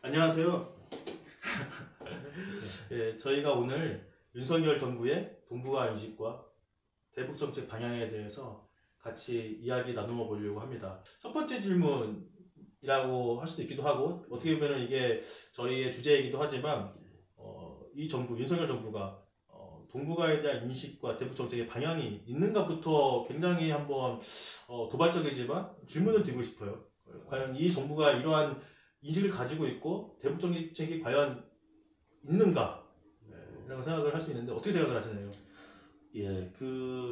안녕하세요. 예, 저희가 오늘 윤석열 정부의 동북아 인식과 대북 정책 방향에 대해서 같이 이야기 나누어 보려고 합니다. 첫 번째 질문이라고 할 수도 있기도 하고, 어떻게 보면 이게 저희의 주제이기도 하지만, 이 정부, 윤석열 정부가 동북아에 대한 인식과 대북 정책의 방향이 있는가부터 굉장히 한번 도발적이지만 질문을 드리고 싶어요. 과연 이 정부가 이러한 인식을 가지고 있고 대북 정책이 과연 있는가? 라고 생각을 할 수 있는데 어떻게 생각을 하시나요? 예,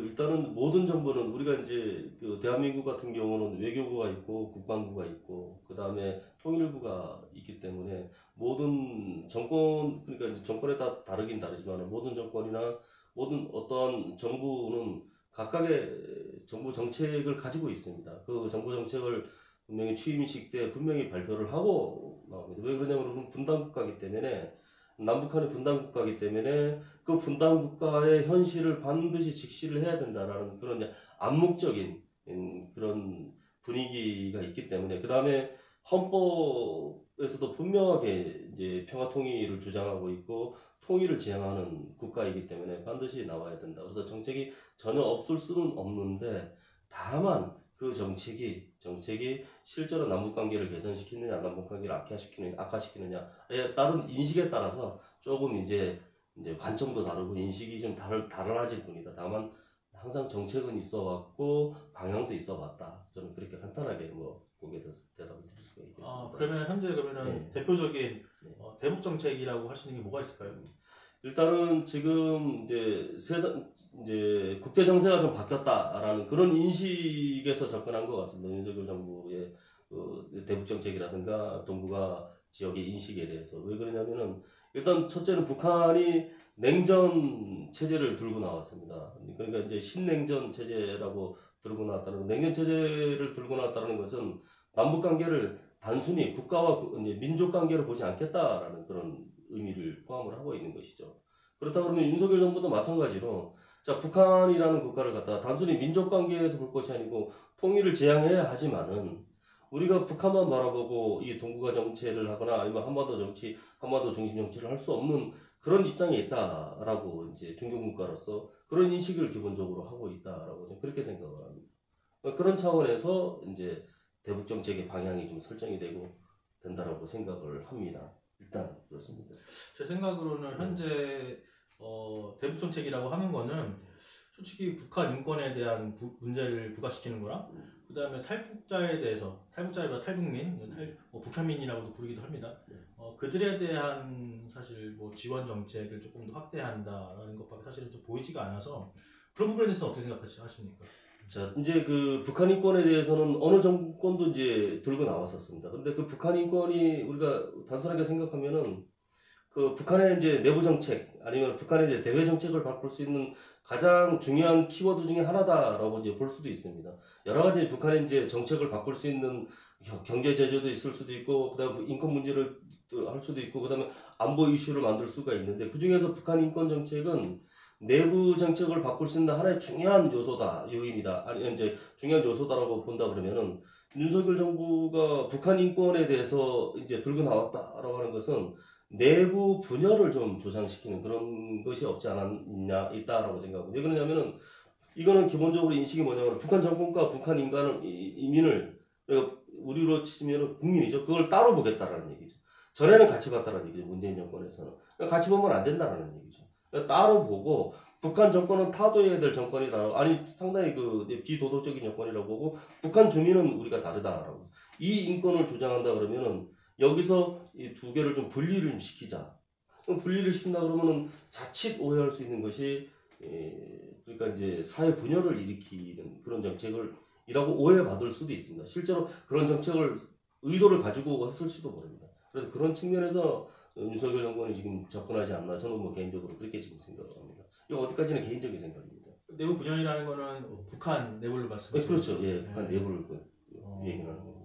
일단은 모든 정부는 우리가 이제 대한민국 같은 경우는 외교부가 있고 국방부가 있고 그 다음에 통일부가 있기 때문에 모든 정권, 그러니까 이제 정권에 따라 다르긴 다르지만 모든 정권이나 모든 어떠한 정부는 각각의 정부 정책을 가지고 있습니다. 그 정부 정책을 분명히 취임식 때 분명히 발표를 하고 나옵니다. 왜 그러냐면 우리는 분단 국가이기 때문에 남북한이 분단 국가이기 때문에 그 분단 국가의 현실을 반드시 직시를 해야 된다라는 그런 암묵적인 그런 분위기가 있기 때문에 그 다음에 헌법에서도 분명하게 이제 평화 통일을 주장하고 있고 통일을 지향하는 국가이기 때문에 반드시 나와야 된다. 그래서 정책이 전혀 없을 수는 없는데 다만 그 정책이 실제로 남북 관계를 개선시키느냐, 남북 관계를 악화시키느냐에 따른 인식에 따라서 조금 이제 관점도 다르고 인식이 좀 달라질 뿐이다. 다만 항상 정책은 있어왔고 방향도 있어왔다. 저는 그렇게 간단하게 거기에 대해서 대답을 드릴 수가 있겠습니다. 그러면 현재 그러면은 대표적인 대북 정책이라고 할 수 있는 게 뭐가 있을까요? 일단은 지금 이제 국제 정세가 좀 바뀌었다라는 그런 인식에서 접근한 것 같습니다. 윤석열 정부의 대북 정책이라든가 동북아 지역의 인식에 대해서. 왜 그러냐면은 일단 첫째는 북한이 냉전 체제를 들고 나왔습니다. 그러니까 이제 신냉전 체제라고 들고 나왔다는, 냉전 체제를 들고 나왔다는 것은 남북 관계를 단순히 국가와 이제 민족 관계를 보지 않겠다라는 그런 의미를 포함을 하고 있는 것이죠. 그렇다 그러면 윤석열 정부도 마찬가지로 자, 북한이라는 국가를 갖다가 단순히 민족 관계에서 볼 것이 아니고 통일을 지향해야 하지만은 우리가 북한만 바라보고 이 동북아 정치를 하거나 아니면 한반도 중심 정치를 할 수 없는 그런 입장에 있다라고 이제 중견국가로서 그런 인식을 기본적으로 하고 있다라고 그렇게 생각을 합니다. 그런 차원에서 이제 대북 정책의 방향이 좀 설정이 되고 된다라고 생각을 합니다. 일단 그렇습니다. 제 생각으로는 현재 대북 정책이라고 하는 거는 솔직히 북한 인권에 대한 문제를 부각시키는 거랑 그 다음에 탈북자에 대해서 탈북자와 탈북민, 북한민이라고도 부르기도 합니다. 그들에 대한 사실 지원 정책을 조금 더 확대한다라는 것밖에 사실은 좀 보이지가 않아서 그런 부분에 대해서 어떻게 생각하십니까? 자, 이제 북한 인권에 대해서는 어느 정권도 이제 들고 나왔었습니다. 근데 그 북한 인권이 우리가 단순하게 생각하면은 북한의 이제 내부 정책 아니면 북한의 이제 대외 정책을 바꿀 수 있는 가장 중요한 키워드 중에 하나다라고 이제 볼 수도 있습니다. 여러 가지 북한의 이제 정책을 바꿀 수 있는 경제 제재도 있을 수도 있고, 그다음에 인권 문제를 할 수도 있고, 그다음에 안보 이슈를 만들 수가 있는데 그 중에서 북한 인권 정책은 내부 정책을 바꿀 수 있는 하나의 중요한 요인이다. 아니 이제 중요한 요소다라고 본다 그러면은 윤석열 정부가 북한 인권에 대해서 이제 들고 나왔다라고 하는 것은 내부 분열을 좀 조장시키는 그런 것이 없지 않았냐 있다라고 생각하고, 왜 그러냐면은 이거는 기본적으로 인식이 뭐냐면 북한 정권과 북한 이민을 우리로 치면은 국민이죠. 그걸 따로 보겠다라는 얘기죠. 전에는 같이 봤다라는 얘기죠. 문재인 정권에서는 같이 보면 안 된다라는 얘기죠. 따로 보고 북한 정권은 타도해야 될 정권이다. 아니 상당히 비도덕적인 정권이라고 보고 북한 주민은 우리가 다르다라고. 이 인권을 주장한다 그러면은 여기서 이 두 개를 좀 분리를 시키자. 그럼 분리를 시킨다 그러면은 자칫 오해할 수 있는 것이 그러니까 이제 사회 분열을 일으키는 그런 정책이라고 오해받을 수도 있습니다. 실제로 그런 정책을 의도를 가지고 했을지도 모릅니다. 그래서 그런 측면에서 윤석열 정권이 지금 접근하지 않나 저는 개인적으로 그렇게 지금 생각을 합니다. 이거 어디까지는 개인적인 생각입니다. 내부 분열이라는 거는 북한 내부를 말씀하시는 거죠? 그렇죠. 예, 북한 내부를 얘기하는 겁니다.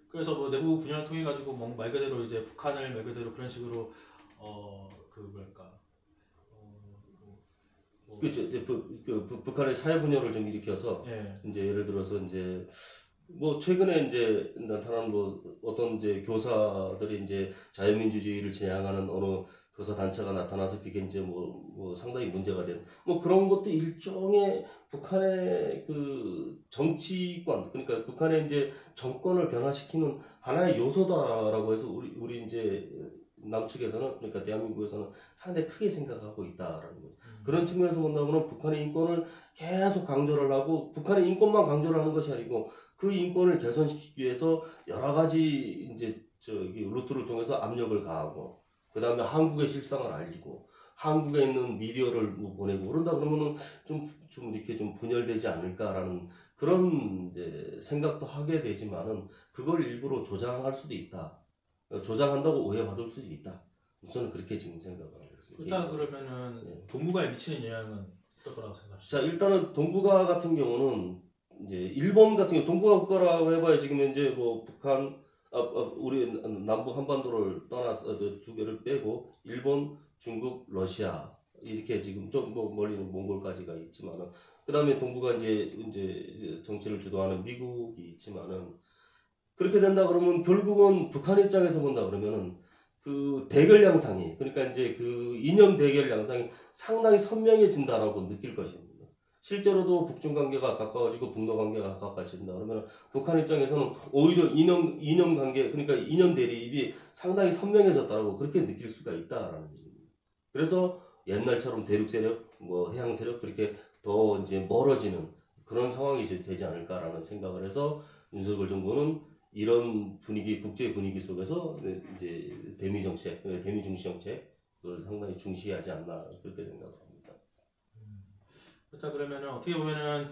그래서 내부 분열을 통해 가지고 말 그대로 이제 북한을 말 그대로 그런 식으로 그렇죠. 북한의 사회 분열을 좀 일으켜서 이제 예를 들어서 이제 뭐 최근에 이제 나타난 뭐 어떤 이제 교사들이 이제 자유민주주의를 지향하는 어느 교사 단체가 나타나서 그게 이제 뭐 상당히 문제가 된 뭐 그런 것도 일종의 북한의 그 정치권 그러니까 북한의 이제 정권을 변화시키는 하나의 요소다라고 해서 우리 이제 남측에서는 그러니까 대한민국에서는 상당히 크게 생각하고 있다라는 거죠. 그런 측면에서 본다면 북한의 인권을 계속 강조를 하고 북한의 인권만 강조를 하는 것이 아니고 그 인권을 개선시키기 위해서 여러 가지 이제 저기 루트를 통해서 압력을 가하고 그 다음에 한국의 실상을 알리고 한국에 있는 미디어를 뭐 보내고 그런다 그러면은 좀 이렇게 좀 분열되지 않을까라는 그런 이제 생각도 하게 되지만은 그걸 일부러 조장할 수도 있다. 조장한다고 오해받을 수도 있다. 저는 그렇게 지금 생각을 하고 있습니다. 일단 그러면은 네. 동북아에 미치는 영향은 어떨 거라고 생각하십니까? 자, 일단은 동북아 같은 경우는 이제 일본 같은 경우 동북아 국가라고 해봐야 지금 현재 뭐 북한 우리 남부 한반도를 떠나서 두 개를 빼고 일본, 중국, 러시아 이렇게 지금 좀 뭐 멀리는 몽골까지가 있지만은 그 다음에 동북아 이제 정치를 주도하는 미국이 있지만은 그렇게 된다 그러면 결국은 북한 입장에서 본다 그러면은 그 대결 양상이 그러니까 이제 그 이념 대결 양상이 상당히 선명해진다라고 느낄 것입니다. 실제로도 북중 관계가 가까워지고 북러 관계가 가까워진다 그러면 북한 입장에서는 오히려 이념 관계 그러니까 이념 대립이 상당히 선명해졌다고 그렇게 느낄 수가 있다라는 얘기입니다. 그래서 옛날처럼 대륙 세력, 뭐 해양 세력 그렇게 더 이제 멀어지는 그런 상황이 이제 되지 않을까라는 생각을 해서 윤석열 정부는 이런 분위기, 국제 분위기 속에서 이제 대미 정책, 대미 중시 정책을 상당히 중시하지 않나 그렇게 생각을 합니다. 그렇다 그러면은 어떻게 보면은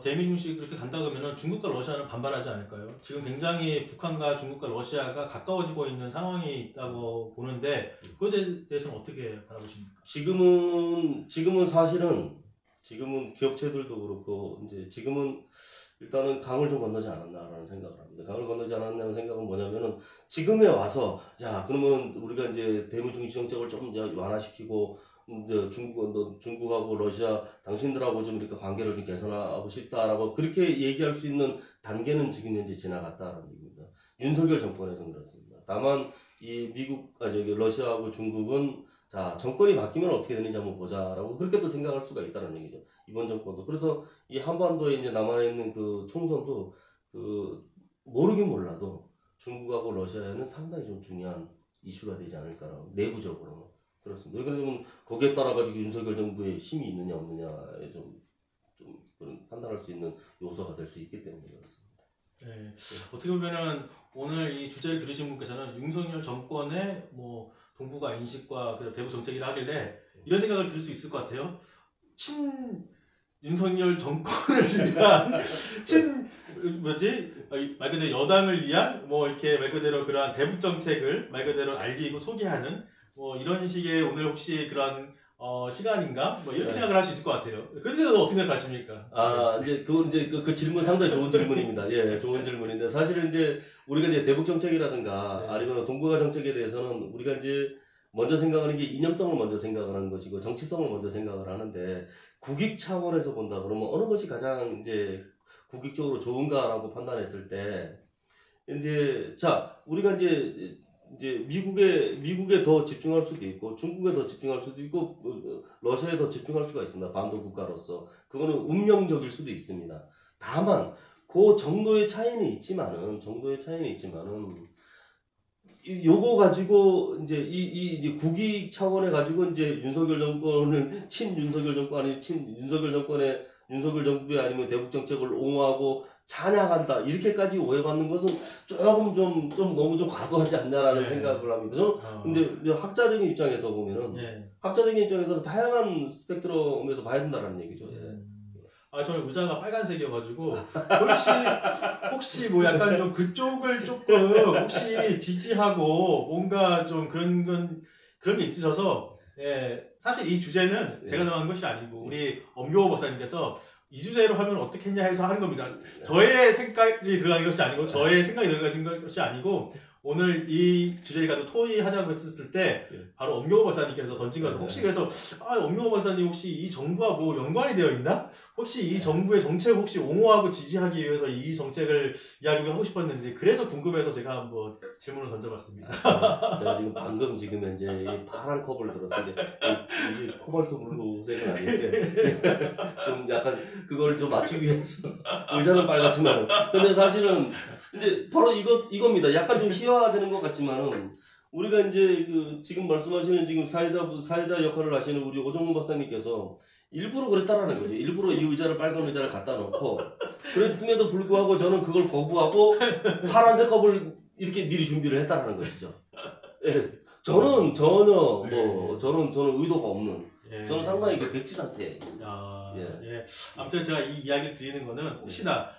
대미 중시 그렇게 간다 그러면은 중국과 러시아는 반발하지 않을까요? 지금 굉장히 북한과 중국과 러시아가 가까워지고 있는 상황이 있다고 보는데 그것에 대해서는 어떻게 바라보십니까? 지금은 사실은 지금은 기업체들도 그렇고 이제 지금은 일단은 강을 좀 건너지 않았나라는 생각을 합니다. 강을 건너지 않았냐는 생각은 뭐냐면은 지금에 와서 야 그러면 우리가 이제 대미 중시 정책을 좀 완화시키고 이제 중국하고 러시아 당신들하고 좀 이렇게 관계를 좀 개선하고 싶다라고 그렇게 얘기할 수 있는 단계는 지금 현재 지나갔다라는 얘기입니다. 윤석열 정권에서는 그렇습니다. 다만 이 저기 러시아하고 중국은 자 정권이 바뀌면 어떻게 되는지 한번 보자라고 그렇게 또 생각할 수가 있다는 얘기죠. 이번 정권도 그래서 이 한반도에 이제 남아 있는 그 총선도 그 모르긴 몰라도 중국하고 러시아에는 상당히 좀 중요한 이슈가 되지 않을까 내부적으로는 그렇습니다. 그러면 거기에 따라 가지고 윤석열 정부의 힘이 있느냐 없느냐에 좀 그런 판단할 수 있는 요소가 될 수 있기 때문에 그렇습니다. 네. 어떻게 보면은 오늘 이 주제를 들으신 분께서는 윤석열 정권의 뭐 동북아 인식과 대북 정책이라 하길래 이런 생각을 들을 수 있을 것 같아요. 윤석열 정권을 위한 말 그대로 여당을 위한 뭐 이렇게 말 그대로 그러한 대북 정책을 말 그대로 알리고 소개하는 뭐 이런 식의 오늘 혹시 그런 시간인가 뭐 이렇게 생각을 할 수 있을 것 같아요. 근데도 어떻게 생각하십니까? 이제 그건 이제 그 질문 상당히 좋은 질문입니다. 예, 좋은 질문인데 사실은 이제 우리가 이제 대북 정책이라든가 아니면 동북아 정책에 대해서는 우리가 이제 먼저 생각하는 게 이념성을 먼저 생각을 하는 것이고 정치성을 먼저 생각을 하는데 국익 차원에서 본다 그러면 어느 것이 가장 이제 국익적으로 좋은가라고 판단했을 때 이제 자 우리가 이제 미국에 더 집중할 수도 있고 중국에 더 집중할 수도 있고 러시아에 더 집중할 수가 있습니다. 반도 국가로서 그거는 운명적일 수도 있습니다. 다만 그 정도의 차이는 있지만은 요거 가지고 이제 이제 국익 차원에 가지고 이제 윤석열 정권을 친윤석열 정권 아니 친윤석열 정권의 윤석열 정부에 아니면 대북 정책을 옹호하고 찬양한다 이렇게까지 오해받는 것은 조금 좀 너무 좀 과도하지 않냐라는 생각을 합니다. 저는 이제 학자적인 입장에서 보면은 학자적인 입장에서는 다양한 스펙트럼에서 봐야 된다라는 얘기죠. 저는 의자가 빨간색이어가지고 혹시 뭐 약간 좀 그쪽을 조금 혹시 지지하고 뭔가 좀 그런 게 있으셔서 사실 이 주제는 제가 정한 것이 아니고 우리 엄교호 박사님께서 이 주제로 하면 어떻겠냐 해서 하는 겁니다. 저의 생각이 들어가는 것이 아니고 저의 생각이 들어가신 것이 아니고 오늘 이 주제를 가지고 토의하자고 했을 때 예. 바로 엄경호 박사님께서 던진 거라서 혹시 그래서 엄경호 박사님 혹시 이 정부와 뭐 연관이 되어 있나? 혹시 이 정부의 정책을 혹시 옹호하고 지지하기 위해서 이 정책을 이야기를 하고 싶었는지 그래서 궁금해서 제가 한번 질문을 던져봤습니다. 제가 지금 방금 지금 이제 이 파란 컵을 들었는데 이게 코발트 블루색은 아닌데 좀 약간 그걸 좀 맞추기 위해서 의자는 빨갛지만 근데 사실은 이제 바로 이겁니다. 약간 좀 희화화되는 것 같지만은 우리가 이제 그 지금 말씀하시는 지금 사회자 역할을 하시는 우리 오정문 박사님께서 일부러 그랬다라는 거죠. 일부러 이 의자를 빨간 의자를 갖다 놓고 그랬음에도 불구하고 저는 그걸 거부하고 파란색 컵을 이렇게 미리 준비를 했다라는 것이죠. 예. 저는 전혀 뭐 저는 의도가 없는 저는 상당히 그 백지 상태에 있습니다. 예. 아무튼 제가 이 이야기를 드리는 거는 혹시나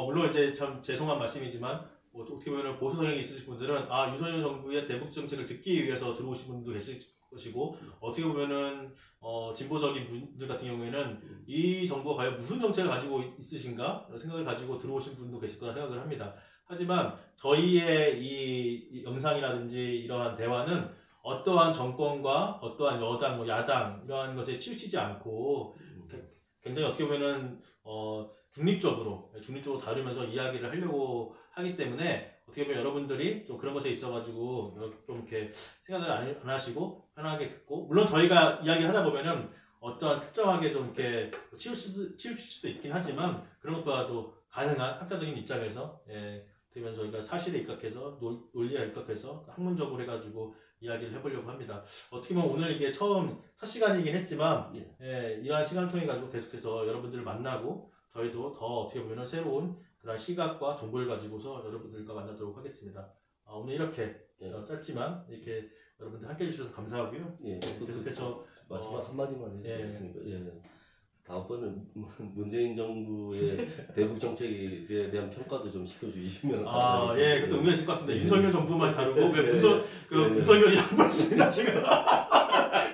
물론 이제 참 죄송한 말씀이지만 어떻게 보면 보수 성향이 있으신 분들은 윤석열 정부의 대북 정책을 듣기 위해서 들어오신 분도 계실 것이고 어떻게 보면은 진보적인 분들 같은 경우에는 이 정부가 과연 무슨 정책을 가지고 있으신가 생각을 가지고 들어오신 분도 계실 거라 생각을 합니다. 하지만 저희의 이 영상이라든지 이러한 대화는 어떠한 정권과 어떠한 여당, 뭐 야당 이러한 것에 치우치지 않고 굉장히 어떻게 보면은 중립적으로 다루면서 이야기를 하려고 하기 때문에 어떻게 보면 여러분들이 좀 그런 것에 있어가지고 좀 이렇게 생각을 안 하시고 편하게 듣고 물론 저희가 이야기를 하다 보면은 어떠한 특정하게 좀 이렇게 치우칠 수도 있긴 하지만 그런 것보다도 가능한 학자적인 입장에서 그러면 저희가 사실에 입각해서 논리에 입각해서 학문적으로 해가지고 이야기를 해보려고 합니다. 어떻게 보면 오늘 이게 처음 첫 시간이긴 했지만 이러한 시간을 통해 가지고 계속해서 여러분들을 만나고 저희도 더 어떻게 보면 새로운 그런 시각과 정보를 가지고서 여러분들과 만나도록 하겠습니다. 오늘 이렇게 짧지만 이렇게 여러분들 함께 해주셔서 감사하고요. 계속해서 마지막 한마디만 해주겠습니까? 다음번은 문재인 정부의 대북 정책에 대한 평가도 좀 시켜주시면 그것도 의미있을 것 같습니다. 윤석열 정부만 다루고 왜 문석열이 한 번씩이나 지금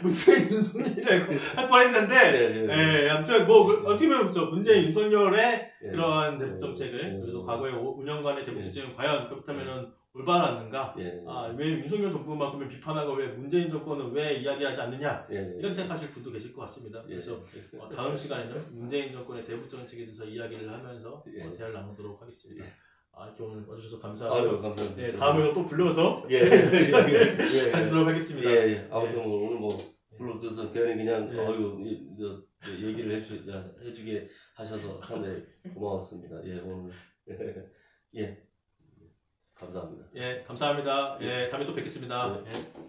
문재인 윤석열이라고 할 뻔했는데 아무튼 뭐 어떻게 보면 그렇죠. 문재인 윤석열의 그러한 대북 정책을 그래서 과거에 5년간의 대북 정책은 과연 그렇다면은 올바랐는가? 왜 윤석열 정부만 그러면 비판하고 왜 문재인 정권은 왜 이야기하지 않느냐? 이렇게 생각하실 분도 계실 것 같습니다. 그래서 다음 시간에는 문재인 정권의 대북 정책에 대해서 이야기를 하면서 대화를 나누도록 하겠습니다. 이렇게 오늘 와주셔서 감사하고요. 감사합니다. 다음에 또 불러서 하시도록 하겠습니다. 아무튼 오늘 뭐 불러줘서 그냥 얘기를 해주게 하셔서 상당히 고마웠습니다. 오늘 감사합니다. 감사합니다. 다음에 또 뵙겠습니다.